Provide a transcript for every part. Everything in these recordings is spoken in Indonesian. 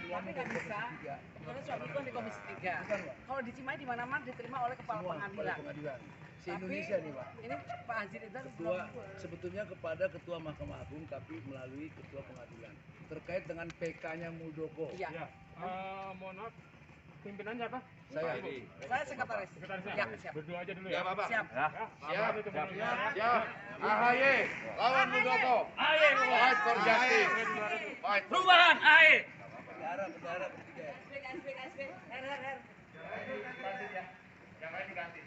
Tapi nggak bisa, karena suamiku kan di Komisi 3. Kalau di Cimahi di mana-mana diterima oleh kepala pengadilan. Se-Indonesia nih Pak. Ini Pak Azir itu Ketua sebetulnya kepada Ketua Mahkamah Agung tapi melalui Ketua Pengadilan terkait dengan PK-nya Muldoko. Iya. Ya, mohon maaf, pimpinannya apa? Saya. Saya sekretaris. Sekretarisnya? Ya, siap. Berdua aja dulu Ya, ya. Bapak. Siap. Siap. Itu menurutnya. Siap. AHY lawan Muldoko. Fight for justice. Fight for Perubahan, AE. Bendara bertiga. KSB, RR. yang lain diganti.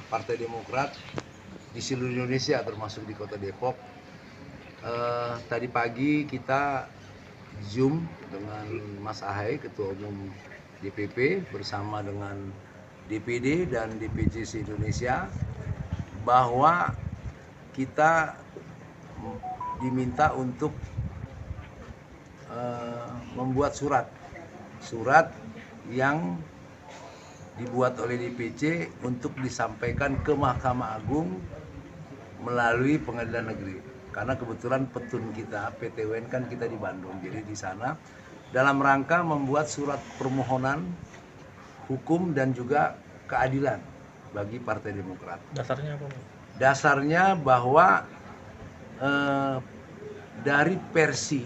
Partai Demokrat di seluruh Indonesia termasuk di Kota Depok. Tadi pagi kita Zoom dengan Mas Ahaye, Ketua Umum DPP bersama dengan DPD dan DPC se-Indonesia, bahwa kita diminta untuk membuat surat yang dibuat oleh DPC untuk disampaikan ke Mahkamah Agung melalui Pengadilan Negeri. Karena kebetulan petun kita, PTWN kan kita di Bandung, jadi di sana dalam rangka membuat surat permohonan hukum dan juga keadilan bagi Partai Demokrat. Dasarnya apa? Dasarnya bahwa dari versi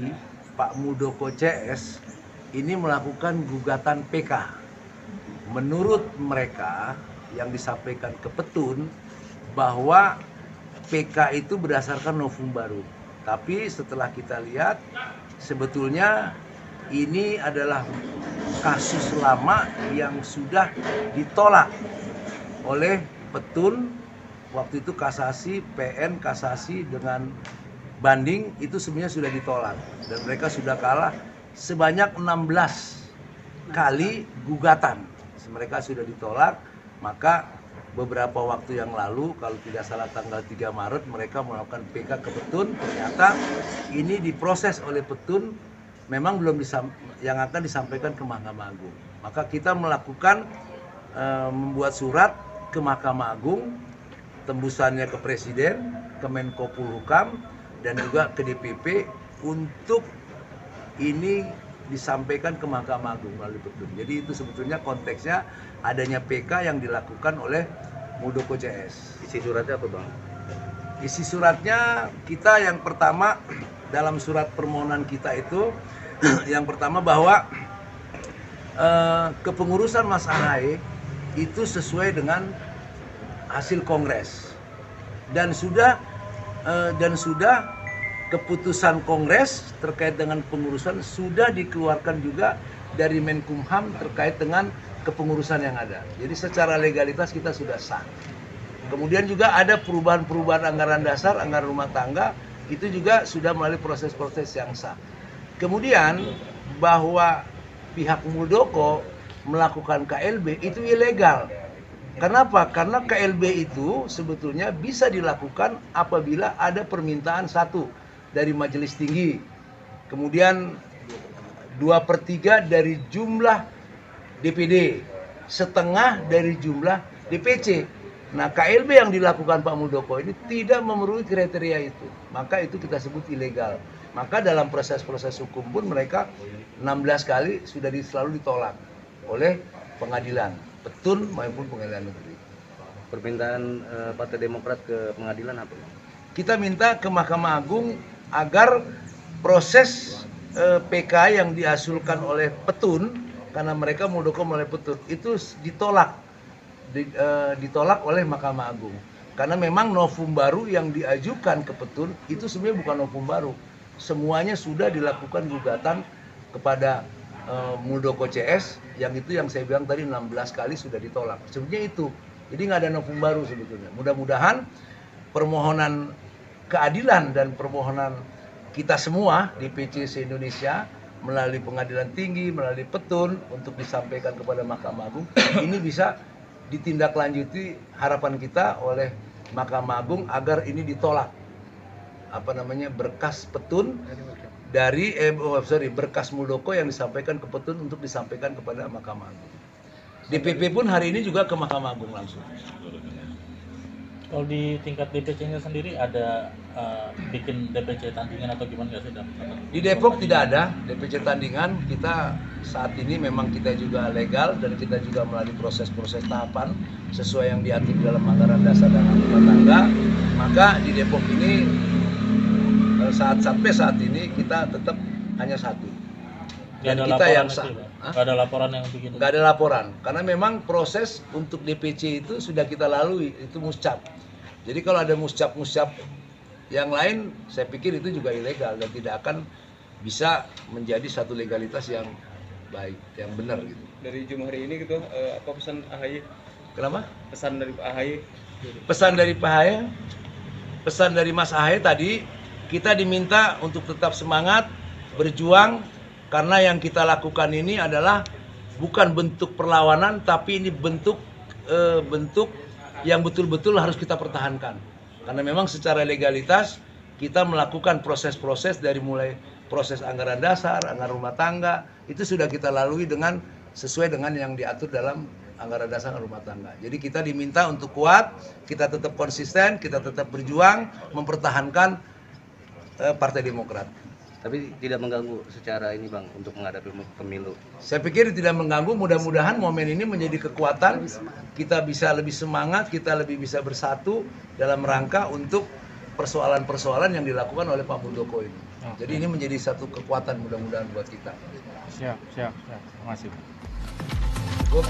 Pak Muldoko CS ini melakukan gugatan PK. Menurut mereka yang disampaikan ke petun bahwa PK itu berdasarkan novum baru. Tapi setelah kita lihat sebetulnya ini adalah kasus lama yang sudah ditolak oleh petun. Waktu itu kasasi, PN kasasi dengan banding itu sebenarnya sudah ditolak. Dan mereka sudah kalah sebanyak 16 kali gugatan. Mereka sudah ditolak, maka beberapa waktu yang lalu, kalau tidak salah tanggal 3 Maret, mereka melakukan PK ke petun. Ternyata ini diproses oleh petun, memang belum yang akan disampaikan ke Mahkamah Agung. Maka kita melakukan membuat surat ke Mahkamah Agung, tembusannya ke Presiden, ke Menko Polhukam, dan juga ke DPP untuk ini disampaikan ke Mahkamah Agung melalui petun. Jadi itu sebetulnya konteksnya adanya PK yang dilakukan oleh Muldoko CS. Isi suratnya apa, Bang? Isi suratnya kita yang pertama dalam surat permohonan kita itu yang pertama bahwa kepengurusan Mas Ahaye itu sesuai dengan hasil Kongres dan sudah keputusan Kongres terkait dengan pengurusan sudah dikeluarkan juga dari Menkumham terkait dengan kepengurusan yang ada. Jadi secara legalitas kita sudah sah. Kemudian juga ada perubahan-perubahan anggaran dasar, anggaran rumah tangga, itu juga sudah melalui proses-proses yang sah. Kemudian bahwa pihak Muldoko melakukan KLB itu ilegal. Kenapa? Karena KLB itu sebetulnya bisa dilakukan apabila ada permintaan satu dari majelis tinggi, kemudian 2/3 dari jumlah DPD, setengah dari jumlah DPC. Nah, KLB yang dilakukan Pak Muldoko ini tidak memenuhi kriteria itu, maka itu kita sebut ilegal. Maka dalam proses-proses hukum pun mereka 16 kali sudah selalu ditolak oleh pengadilan, petun maupun pengadilan negeri. Permintaan Partai Demokrat ke pengadilan apa? Kita minta ke Mahkamah Agung agar proses PK yang dihasilkan oleh petun, karena mereka Muldoko oleh petun, itu ditolak oleh Mahkamah Agung. Karena memang novum baru yang diajukan ke petun itu sebenarnya bukan novum baru. Semuanya sudah dilakukan gugatan kepada Muldoko CS, yang itu yang saya bilang tadi 16 kali sudah ditolak. Sebenarnya itu. Jadi nggak ada novum baru sebetulnya. Mudah-mudahan permohonan keadilan dan permohonan kita semua di DPC se-Indonesia melalui pengadilan tinggi, melalui petun untuk disampaikan kepada Mahkamah Agung, ini bisa ditindaklanjuti harapan kita oleh Mahkamah Agung agar ini ditolak berkas petun dari berkas Muldoko yang disampaikan ke Petun untuk disampaikan kepada Mahkamah Agung. DPP pun hari ini juga ke Mahkamah Agung langsung. Kalau di tingkat DPC-nya sendiri ada bikin DPC tandingan atau gimana nggak sih? Di Depok tidak ada DPC tandingan. Kita saat ini memang kita juga legal dan kita juga melalui proses-proses tahapan sesuai yang diatur dalam anggaran dasar dan anggaran rumah tangga. Maka di Depok ini sampai saat ini kita tetap hanya satu. Dan kita yang sah. Nggak ada laporan yang begitu? Nggak ada laporan, karena memang proses untuk DPC itu sudah kita lalui, itu muscap. Jadi kalau ada muscap-muscap yang lain, saya pikir itu juga ilegal dan tidak akan bisa menjadi satu legalitas yang baik, yang benar gitu. Dari Jumat hari ini gitu, apa pesan AHY? Kenapa? Pesan dari Pak AHY? Pesan dari Pak AHY, pesan dari Mas AHY tadi, kita diminta untuk tetap semangat, berjuang, karena yang kita lakukan ini adalah bukan bentuk perlawanan, tapi ini bentuk yang betul-betul harus kita pertahankan. Karena memang secara legalitas kita melakukan proses-proses dari mulai proses anggaran dasar, anggaran rumah tangga, itu sudah kita lalui dengan sesuai dengan yang diatur dalam anggaran dasar rumah tangga. Jadi kita diminta untuk kuat, kita tetap konsisten, kita tetap berjuang mempertahankan Partai Demokrat. Tapi tidak mengganggu secara ini Bang untuk menghadapi pemilu. Saya pikir tidak mengganggu, mudah-mudahan momen ini menjadi kekuatan, kita bisa lebih semangat, kita lebih bisa bersatu dalam rangka untuk persoalan-persoalan yang dilakukan oleh Pak Muldoko ini. Jadi ini menjadi satu kekuatan mudah-mudahan buat kita. Siap. Terima kasih. Cukup.